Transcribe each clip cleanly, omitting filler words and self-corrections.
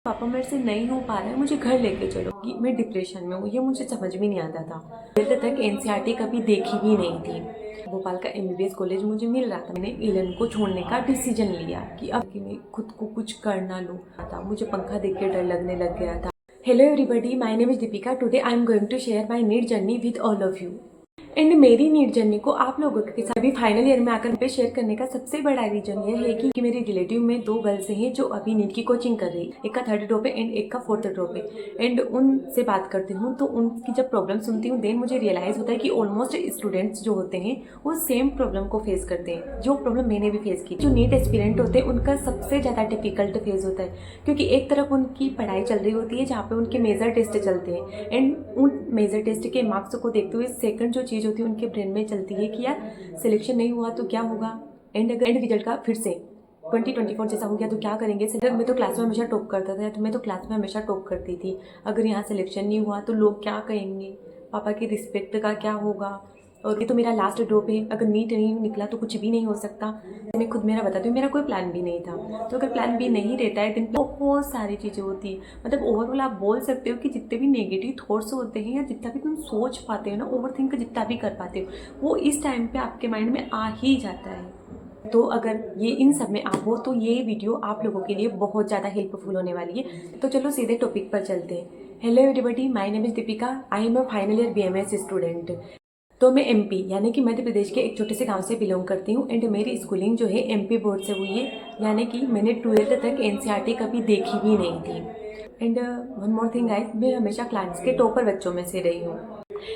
पापा मेरे से नहीं हो पा रहा है, मुझे घर लेके चलो। कि मैं डिप्रेशन में हूँ, ये मुझे समझ में नहीं आता था। 12th तक एनसीईआरटी कभी देखी भी नहीं थी। भोपाल का एमबीबीएस कॉलेज मुझे मिल रहा था। मैंने 11 को छोड़ने का डिसीजन लिया कि अब कि मैं खुद को कुछ करना लूँ था। मुझे पंखा देख के डर लगने लग गया था। Hello everybody, my name is Deepika. Today I am going to share my NEET journey with all of you. And मेरी नीट जर्नी को आप लोगों के साथ अभी फाइनल ईयर में आकर पे शेयर करने का सबसे बड़ा रीजन ये है कि मेरे रिलेटिव में 2 गर्ल्स हैं जो अभी नीट की कोचिंग कर रही है। एक का 3rd ड्रॉप है एंड एक का 4th ड्रॉप है। एंड उनसे बात करती हूँ तो उनकी जब प्रॉब्लम सुनती हूँ देन मुझे रियलाइज होता है कि ऑलमोस्ट स्टूडेंट्स जो होते हैं वो सेम प्रॉब्लम को फेस करते हैं, जो प्रॉब्लम मैंने भी फेस की। जो नीट एस्पिरेंट होते हैं उनका सबसे ज़्यादा डिफिकल्ट फेज होता है, क्योंकि एक तरफ उनकी पढ़ाई चल रही होती है जहाँ पे उनके मेजर टेस्ट चलते हैं। एंड उन मेजर टेस्ट के मार्क्स को देखते हुए सेकंड जो चीज़ होती है उनके ब्रेन में चलती है कि यार सिलेक्शन नहीं हुआ तो क्या होगा, एंड अगर एंड रिजल्ट का फिर से 2024 जैसा हो गया तो क्या करेंगे। मैं तो क्लास में हमेशा टॉप करता था, तो मैं तो क्लास में हमेशा टॉप करती थी। अगर यहाँ सिलेक्शन नहीं हुआ तो लोग क्या कहेंगे, पापा की रिस्पेक्ट का क्या होगा, और ये तो मेरा लास्ट ड्रॉप है। अगर नीट नहीं निकला तो कुछ भी नहीं हो सकता। मैं खुद मेरा बताती हूँ, मेरा कोई प्लान भी नहीं था। तो अगर प्लान भी नहीं रहता है दिन बहुत सारी चीज़ें होती है। मतलब ओवरऑल आप बोल सकते हो कि जितने भी नेगेटिव थॉट्स होते हैं या जितना भी तुम सोच पाते हो ना, ओवर थिंक जितना भी कर पाते हो, वो इस टाइम पे आपके माइंड में आ ही जाता है। तो अगर ये इन सब में आप हो तो ये वीडियो आप लोगों के लिए बहुत ज़्यादा हेल्पफुल होने वाली है। तो चलो सीधे टॉपिक पर चलते हैं। Hello everybody, my name is Deepika. I am a final year BMS student. तो मैं एमपी यानी कि मध्य प्रदेश के एक छोटे से गांव से बिलोंग करती हूँ। एंड मेरी स्कूलिंग जो है एमपी बोर्ड से हुई है, यानी कि मैंने 12th तक एनसीईआरटी कभी देखी भी नहीं थी। And one more thing guys, मैं हमेशा क्लास के टॉपर बच्चों में से रही हूँ।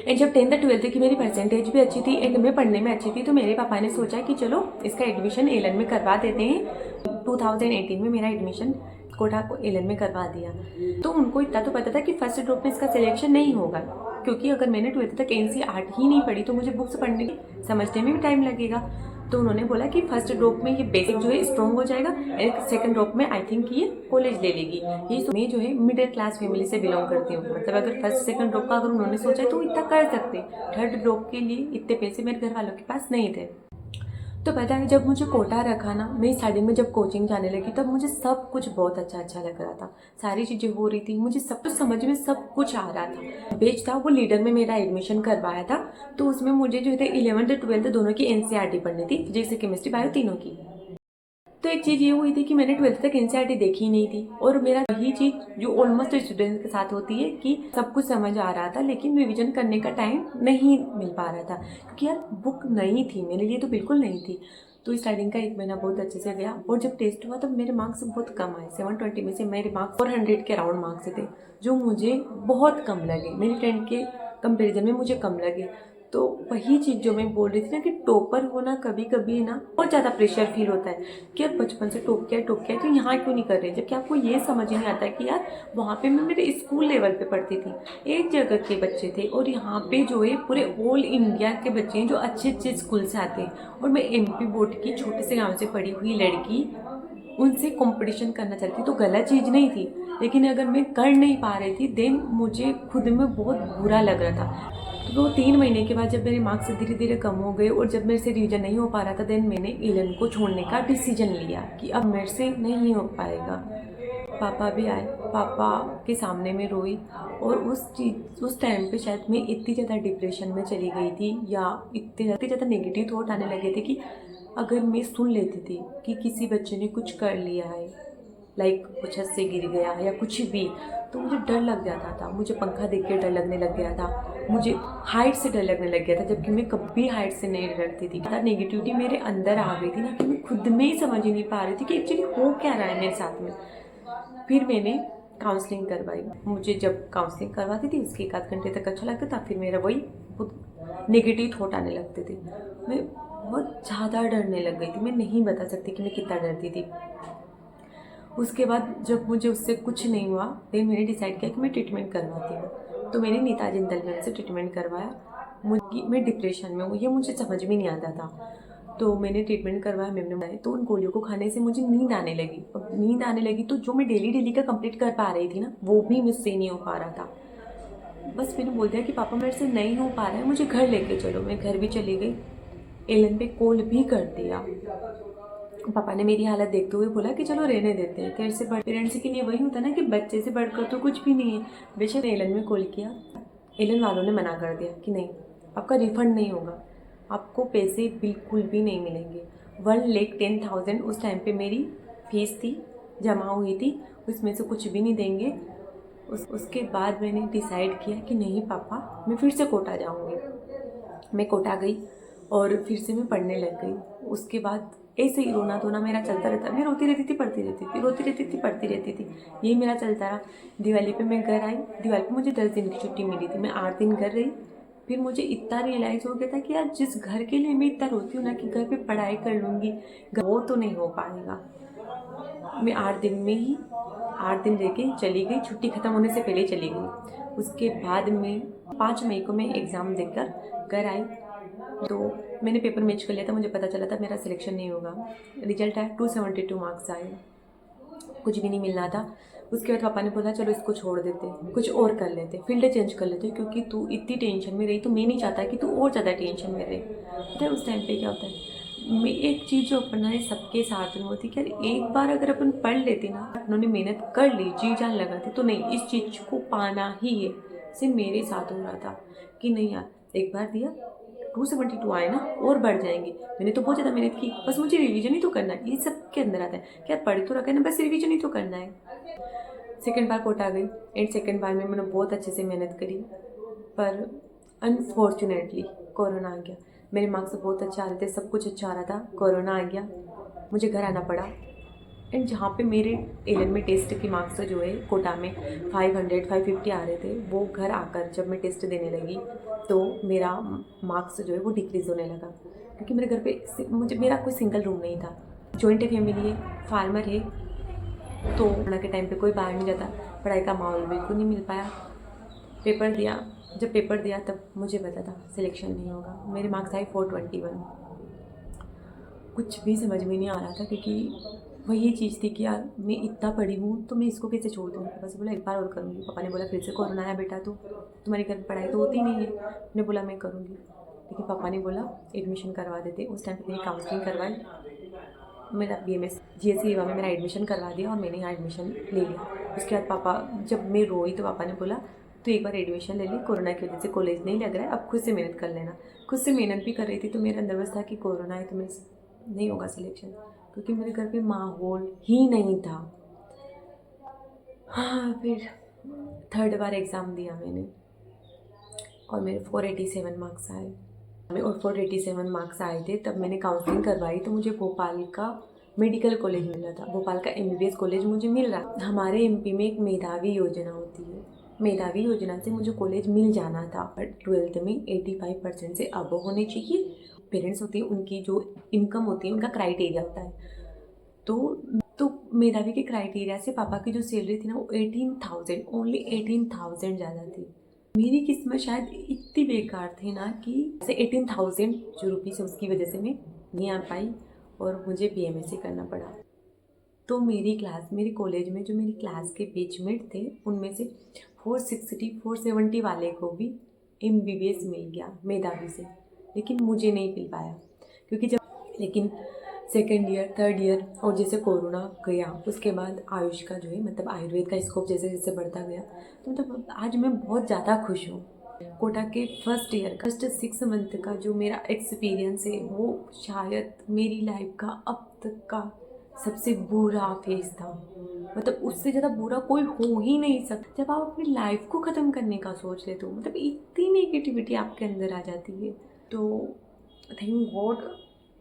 एंड जब 10th 12th की मेरी परसेंटेज भी अच्छी थी एंड मैं पढ़ने में अच्छी थी, तो मेरे पापा ने सोचा कि चलो इसका एडमिशन एलन में करवा देते हैं। 2018 में मेरा एडमिशन कोटा को एलन में करवा दिया। तो उनको इतना तो पता था कि फर्स्ट ड्रॉप में इसका सिलेक्शन नहीं होगा, क्योंकि अगर मैंने 12th तक एनसीईआरटी ही नहीं पढ़ी तो मुझे बुक्स पढ़ने समझने में भी टाइम लगेगा। तो उन्होंने बोला कि फर्स्ट ड्रॉप में ये बेसिक जो है स्ट्रॉन्ग हो जाएगा, एक सेकंड ड्रॉप में आई थिंक ये कॉलेज ले लेगी। ये मैं जो है मिडिल क्लास फैमिली से बिलोंग करती हूँ। मतलब अगर फर्स्ट सेकंड ड्रॉप का अगर उन्होंने सोचा तो इतना कर सकते, 3rd ड्रॉप के लिए इतने पैसे मेरे घर वालों के पास नहीं थे। तो पता है जब मुझे कोटा रखा ना, मैं स्टार्टिंग में जब कोचिंग जाने लगी तब मुझे सब कुछ बहुत अच्छा लग रहा था। सारी चीज़ें हो रही थी, मुझे सब कुछ समझ में सब कुछ आ रहा था। बेच था वो लीडर में मेरा एडमिशन करवाया था, तो उसमें मुझे जो थे 11th 12th दोनों की एनसीईआरटी पढ़नी थी, फिजिक्स केमिस्ट्री बायो तीनों की। तो एक चीज़ ये हुई थी कि मैंने 12th तक एनसीईआरटी देखी ही नहीं थी, और मेरा वही चीज़ जो ऑलमोस्ट स्टूडेंट के साथ होती है कि सब कुछ समझ आ रहा था लेकिन रिवीजन करने का टाइम नहीं मिल पा रहा था, क्योंकि यार बुक नहीं थी मेरे लिए, तो बिल्कुल नहीं थी। तो स्टार्टिंग का 1 महीना बहुत अच्छे से गया, और जब टेस्ट हुआ तब मेरे मार्क्स बहुत कम आए। 720 में से मेरे मार्क्स 400 के अराउंड मार्क्स थे, जो मुझे बहुत कम लगे। मेरी फ्रेंड के कंपेरिजन में मुझे कम लगे। तो वही चीज़ जो मैं बोल रही थी ना कि टॉपर होना कभी कभी ना बहुत ज़्यादा प्रेशर फील होता है कि यार बचपन से टॉप किया तो यहाँ क्यों नहीं कर रहे, जबकि आपको ये समझ नहीं आता कि यार वहाँ पे मैं मेरे स्कूल लेवल पे पढ़ती थी, एक जगह के बच्चे थे, और यहाँ पे जो है पूरे ऑल इंडिया के बच्चे हैं जो अच्छे स्कूल से आते हैं, और मैं एमपी बोर्ड की छोटे से गाँव से पढ़ी हुई लड़की उनसे कंपटीशन करना चाहती थी। तो गलत चीज़ नहीं थी, लेकिन अगर मैं कर नहीं पा रही थी देन मुझे खुद में बहुत बुरा लग रहा था। तो 3 महीने के बाद जब मेरे मार्क्स धीरे धीरे कम हो गए और जब मेरे से रिवीजन नहीं हो पा रहा था, देन मैंने 11 को छोड़ने का डिसीजन लिया कि अब मेरे से नहीं हो पाएगा। पापा भी आए, पापा के सामने में रोई, और उस टाइम पे शायद मैं इतनी ज़्यादा डिप्रेशन में चली गई थी, या इतने ज़्यादा नेगेटिव थॉट आने लगे थे कि अगर मैं सुन लेती थी कि किसी बच्चे ने कुछ कर लिया है, लाइक कुछ छत से गिर गया या कुछ भी, तो मुझे डर लग जाता था। मुझे पंखा देख के डर लगने लग गया था, मुझे हाइट से डर लगने लग गया था, जबकि मैं कभी हाइट से नहीं डरती थी। नेगेटिविटी मेरे अंदर आ गई थी ना, कि मैं खुद में ही समझ ही नहीं पा रही थी कि एक्चुअली हो क्या रहा है मेरे साथ में। फिर मैंने काउंसलिंग करवाई। मुझे जब काउंसलिंग करवाती थी उसके 1 आध घंटे तक अच्छा लगता था, फिर मेरा वही नेगेटिव थॉट आने लगते थे। मैं बहुत ज़्यादा डरने लग गई थी, मैं नहीं बता सकती कि मैं कितना डरती थी। उसके बाद जब मुझे उससे कुछ नहीं हुआ, फिर मैंने डिसाइड किया कि मैं ट्रीटमेंट करवाती हूँ। तो मैंने नीता जिंदल मैम से ट्रीटमेंट करवाया। मैं डिप्रेशन में हूँ, ये मुझे समझ में नहीं आता था। तो मैंने ट्रीटमेंट करवाया, मैम ने बताया। तो उन गोलियों को खाने से मुझे नींद आने लगी। अब नींद आने लगी तो जो मैं डेली का कंप्लीट कर पा रही थी ना, वो भी मुझसे नहीं हो पा रहा था। बस मैंने बोल दिया कि पापा मेरे से नहीं हो पा रहा है, मुझे घर लेके चलो। मैं घर भी चली गई, एलन पे कॉल भी कर दिया। पापा ने मेरी हालत देखते हुए बोला कि चलो रहने देते हैं, तेरे से बड़े पेरेंट्स के लिए वही होता है ना कि बच्चे से बढ़कर तो कुछ भी नहीं है। बेशक एलन में कॉल किया, एलन वालों ने मना कर दिया कि नहीं, आपका रिफ़ंड नहीं होगा, आपको पैसे बिल्कुल भी नहीं मिलेंगे। 1,10,000 उस टाइम पे मेरी फीस थी, जमा हुई थी, उसमें से कुछ भी नहीं देंगे। उसके बाद मैंने डिसाइड किया कि नहीं पापा, मैं फिर से कोटा जाऊँगी। मैं कोटा गई और फिर से मैं पढ़ने लग गई। उसके बाद ऐसे ही रोना धोना मेरा चलता रहता। मैं रोती रहती थी, पढ़ती रहती थी, रोती रहती थी, पढ़ती रहती थी, यही मेरा चलता रहा। दिवाली पे मैं घर आई, दिवाली पे मुझे 10 दिन की छुट्टी मिली थी, मैं 8 दिन घर रही। फिर मुझे इतना रियलाइज़ हो गया था कि यार जिस घर के लिए मैं इतना रोती हूँ ना कि घर पे पढ़ाई कर लूँगी, वो तो नहीं हो पाएगा। मैं 8 दिन में ही 8 दिन रह के चली गई, छुट्टी ख़त्म होने से पहले चली गई। उसके बाद में 5 मई को मैं एग्ज़ाम देकर घर आई, तो मैंने पेपर मैच कर लिया था, मुझे पता चला था मेरा सिलेक्शन नहीं होगा। रिजल्ट आया, 272 मार्क्स आए, कुछ भी नहीं मिलना था। उसके बाद पापा ने बोला चलो इसको छोड़ देते, कुछ और कर लेते, फील्ड चेंज कर लेते, क्योंकि तू इतनी टेंशन में रही तो मैं नहीं चाहता कि तू और ज़्यादा टेंशन में रहे। पता है उस टाइम पे क्या होता है, मैं एक चीज़ जो अपना है सबके साथ में होती कि यार एक बार अगर अपन पढ़ लेते ना, उन्होंने मेहनत कर ली, जी जान लगाती, तो नहीं इस चीज़ को पाना ही है। सिर्फ मेरे साथ हो रहा था कि नहीं यार, एक बार दिया 272 आए ना, और बढ़ जाएंगे। मैंने तो बहुत ज़्यादा मेहनत की, बस मुझे रिवीजन ही तो करना है। ये सब के अंदर आता है क्या, पढ़ तो रखा है ना, बस रिवीजन ही तो करना है। सेकेंड बार कोटा गई एंड सेकेंड बार में मैंने बहुत अच्छे से मेहनत करी, पर अनफॉर्चुनेटली कोरोना आ गया। मेरे मार्क्स बहुत अच्छे आ रहे थे, सब कुछ अच्छा आ रहा था, कोरोना आ गया, मुझे घर आना पड़ा। एंड जहाँ पे मेरे एलन में टेस्ट की मार्क्स जो है कोटा में 500 550 आ रहे थे, वो घर आकर जब मैं टेस्ट देने लगी तो मेरा मार्क्स जो है वो डिक्रीज़ होने लगा, क्योंकि मेरे घर पे मेरा कोई सिंगल रूम नहीं था। जॉइंट फैमिली है, फार्मर है, तो कोरोना के टाइम पे कोई बाहर नहीं जाता, पढ़ाई का माहौल बिल्कुल नहीं मिल पाया। पेपर दिया, जब पेपर दिया तब मुझे पता था सिलेक्शन नहीं होगा। मेरे मार्क्स आए 421। कुछ भी समझ में नहीं आ रहा था, क्योंकि वही चीज़ थी कि यार मैं इतना पढ़ी हूँ तो मैं इसको कैसे छोड़ दूँ। पापा से बोला एक बार और करूँगी। पापा ने बोला फिर से कोरोना आया बेटा, तो तुम्हारी घर पढ़ाई तो होती नहीं है। मैंने बोला मैं करूँगी, लेकिन पापा ने बोला एडमिशन करवा देते। उस टाइम पर मैंने काउंसलिंग करवाई, मेरा BMS GSC युवा में मेरा एडमिशन करवा दिया और मैंने यहाँ एडमिशन ले लिया। उसके बाद पापा, जब मैं रोई तो पापा ने बोला तो एक बार एडमिशन ले ली, कोरोना की वजह से कॉलेज नहीं लग रहा है, अब खुद से मेहनत कर लेना। खुद से मेहनत भी कर रही थी, तो मेरे अंदर बस था कि कोरोना है तो मैं नहीं होगा सिलेक्शन, क्योंकि मेरे घर पे माहौल ही नहीं था। हाँ, फिर थर्ड बार एग्ज़ाम दिया मैंने और मेरे 487 मार्क्स आए। और 487 मार्क्स आए थे तब मैंने काउंसलिंग करवाई, तो मुझे भोपाल का मेडिकल कॉलेज मिला था, भोपाल का MBBS कॉलेज मुझे मिल रहा। हमारे MP में एक मेधावी योजना होती है, मेधावी योजना से मुझे कॉलेज मिल जाना था, बट 12th में 85% से अब होने चाहिए। पेरेंट्स होती है, उनकी जो इनकम होती है उनका क्राइटेरिया होता है, तो मेधावी के क्राइटेरिया से पापा की जो सैलरी थी ना वो 18,000, ओनली 18,000 ज़्यादा थी। मेरी किस्मत शायद इतनी बेकार थी ना कि 18,000 जो रुपीज़ है उसकी वजह से मैं नहीं आ पाई और मुझे BMSC करना पड़ा। तो मेरे कॉलेज में जो मेरी क्लास के बैचमेट थे उनमें से 460 470 वाले को भी MBBS मिल गया मेधावी से, लेकिन मुझे नहीं मिल पाया, क्योंकि लेकिन सेकेंड ईयर थर्ड ईयर और जैसे कोरोना गया उसके बाद आयुष का जो है मतलब आयुर्वेद का स्कोप जैसे जैसे बढ़ता गया, तो मतलब आज मैं बहुत ज़्यादा खुश हूँ। कोटा के फर्स्ट ईयर का 6 मंथ का जो मेरा एक्सपीरियंस है वो शायद मेरी लाइफ का अब तक का सबसे बुरा फेज था। मतलब उससे ज़्यादा बुरा कोई हो ही नहीं सकता। जब आप अपनी लाइफ को ख़त्म करने का सोच लेते हो, मतलब इतनी नेगेटिविटी आपके अंदर आ जाती है, तो थैंक गॉड,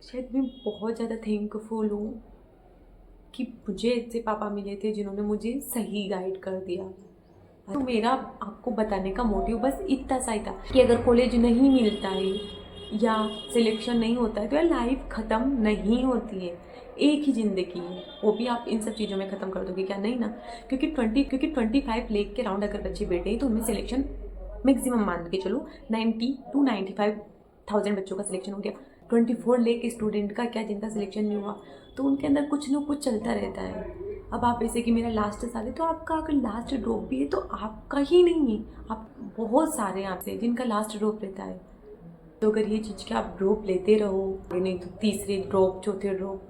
शायद मैं बहुत ज़्यादा थैंकफुल हूँ कि मुझे ऐसे पापा मिले थे जिन्होंने मुझे सही गाइड कर दिया। तो मेरा आपको बताने का मोटिव बस इतना सा ही था कि अगर कॉलेज नहीं मिलता है या सिलेक्शन नहीं होता है तो यार लाइफ ख़त्म नहीं होती है, एक ही ज़िंदगी है, वो भी आप इन सब चीज़ों में ख़त्म कर दोगे क्या? नहीं ना, क्योंकि 25 लाख के राउंड अगर बच्चे बैठे हैं तो उनमें सिलेक्शन मैक्सिमम मान के चलो 90 to 95,000 बच्चों का सिलेक्शन हो गया। 24 लाख स्टूडेंट का क्या जिनका सिलेक्शन नहीं हुआ, तो उनके अंदर कुछ ना कुछ चलता रहता है। अब आप ऐसे कि मेरा लास्ट साल है, तो आपका अगर लास्ट ड्रॉप भी है तो आपका ही नहीं है, आप बहुत सारे हैं आपसे जिनका लास्ट ड्रॉप रहता है। तो अगर ये चीज़ के आप ड्रॉप लेते रहो, नहीं तो तीसरे ड्रॉप चौथे ड्रॉप,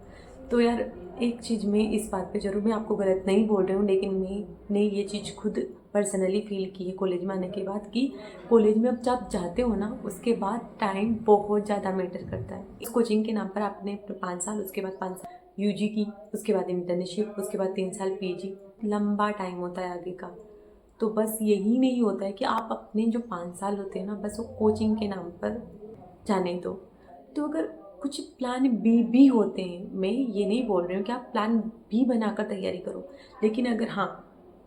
तो यार एक चीज़ में इस बात पे ज़रूर, मैं आपको गलत नहीं बोल रही हूँ, लेकिन मैंने ये चीज़ खुद पर्सनली फील की है कॉलेज में आने के बाद कि कॉलेज में अब जब जाते हो ना उसके बाद टाइम बहुत ज़्यादा मैटर करता है। इस कोचिंग के नाम पर आपने 5 साल, उसके बाद 5 साल यूजी की, उसके बाद इंटर्नशिप, उसके बाद 3 साल पीजी, लंबा टाइम होता है आगे का। तो बस यही नहीं होता है कि आप अपने जो 5 साल होते हैं ना बस वो कोचिंग के नाम पर जाने दो। तो अगर कुछ प्लान बी भी होते हैं, मैं ये नहीं बोल रही हूँ कि आप प्लान बी बनाकर तैयारी करो, लेकिन अगर हाँ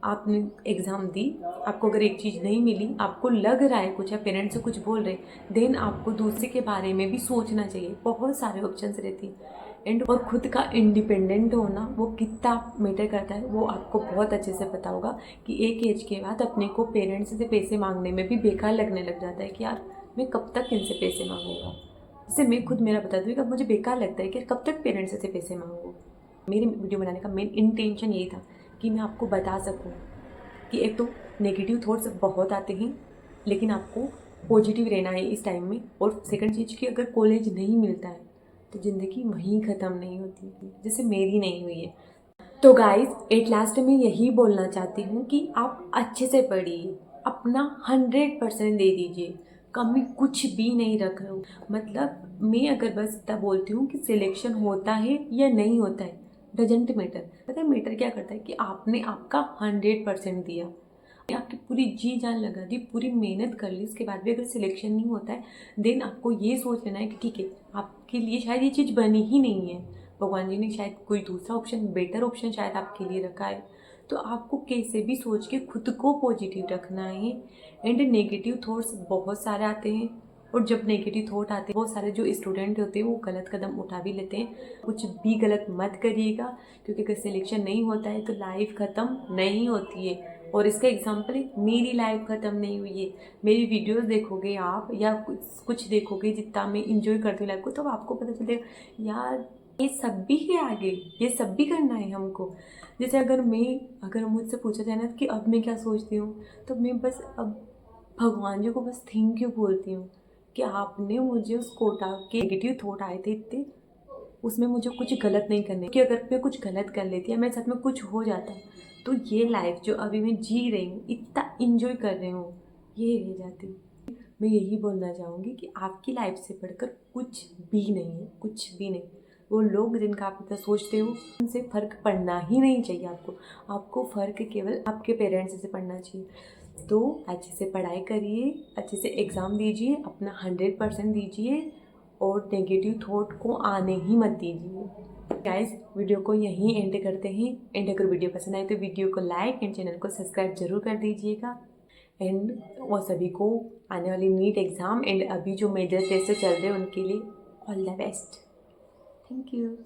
आपने एग्ज़ाम दी, आपको अगर एक चीज़ नहीं मिली, आपको लग रहा है कुछ या पेरेंट्स से कुछ बोल रहे, देन आपको दूसरे के बारे में भी सोचना चाहिए। बहुत सारे ऑप्शंस रहती हैं एंड और खुद का इंडिपेंडेंट होना वो कितना मैटर करता है वो आपको बहुत अच्छे से पता होगा कि एक एज के बाद अपने को पेरेंट्स से पैसे मांगने में भी बेकार लगने लग जाता है कि यार मैं कब तक इनसे पैसे मांगूंगा। जैसे मैं खुद मेरा बता दूँ कि अब मुझे बेकार लगता है कि कब तक पेरेंट्स से पैसे मांगूँ। मेरी वीडियो बनाने का मेन इंटेंशन यही था कि मैं आपको बता सकूँ कि एक तो नेगेटिव थॉट्स बहुत आते हैं, लेकिन आपको पॉजिटिव रहना है इस टाइम में। और सेकंड चीज़ कि अगर कॉलेज नहीं मिलता है तो ज़िंदगी वहीं ख़त्म नहीं होती, जैसे मेरी नहीं हुई है। तो गाइस एट लास्ट में यही बोलना चाहती हूँ कि आप अच्छे से पढ़िए, अपना 100% दे दीजिए, कमी कुछ भी नहीं रख रहा हूँ। मतलब मैं अगर बस इतना बोलती हूँ कि सिलेक्शन होता है या नहीं होता है डजेंट मैटर। पता है मैटर क्या करता है कि आपने आपका 100% दिया, आपकी पूरी जी जान लगा दी, पूरी मेहनत कर ली, उसके बाद भी अगर सिलेक्शन नहीं होता है देन आपको ये सोच लेना है कि ठीक है आपके लिए शायद ये चीज़ बनी ही नहीं है, भगवान जी ने शायद कोई दूसरा ऑप्शन, बेटर ऑप्शन शायद आपके लिए रखा है। तो आपको कैसे भी सोच के खुद को पॉजिटिव रखना है। एंड नेगेटिव थॉट्स बहुत सारे आते हैं, और जब नेगेटिव थॉट आते हैं बहुत सारे जो स्टूडेंट होते हैं वो गलत कदम उठा भी लेते हैं। कुछ भी गलत मत करिएगा, क्योंकि अगर सिलेक्शन नहीं होता है तो लाइफ ख़त्म नहीं होती है। और इसका एग्जाम्पल है, मेरी लाइफ ख़त्म नहीं हुई है। मेरी वीडियोस देखोगे आप या कुछ देखोगे जितना मैं इंजॉय करती हूँ लाइफ को, तो आपको पता चलेगा यार ये सब भी है आगे, ये सब भी करना है हमको। जैसे अगर मुझसे पूछा जाए ना कि अब मैं क्या सोचती हूँ, तो मैं बस अब भगवान जी को बस थैंक यू बोलती हूँ कि आपने मुझे उस कोटा के नेगेटिव थॉट आए थे इतने, उसमें मुझे कुछ गलत नहीं करने कि अगर मैं कुछ गलत कर लेती या मेरे साथ में कुछ हो जाता तो ये लाइफ जो अभी मैं जी रही हूँ, इतना इंजॉय कर रही हूँ, ये रह जाती। मैं यही बोलना चाहूँगी कि आपकी लाइफ से बढ़कर कुछ भी नहीं है, कुछ भी नहीं। वो लोग जिनका आप इतना सोचते हो उनसे फ़र्क पड़ना ही नहीं चाहिए आपको फ़र्क केवल आपके पेरेंट्स से पड़ना चाहिए। तो अच्छे से पढ़ाई करिए, अच्छे से एग्ज़ाम दीजिए, अपना 100% दीजिए और नेगेटिव थॉट को आने ही मत दीजिए। गाइस वीडियो को यहीं एंड करते हैं। एंड अगर वीडियो पसंद आए तो वीडियो को लाइक एंड चैनल को सब्सक्राइब जरूर कर दीजिएगा। एंड वो सभी को आने वाली नीट एग्ज़ाम एंड अभी जो मेजर टेस्ट चल रहे हैं उनके लिए all the best. Thank you.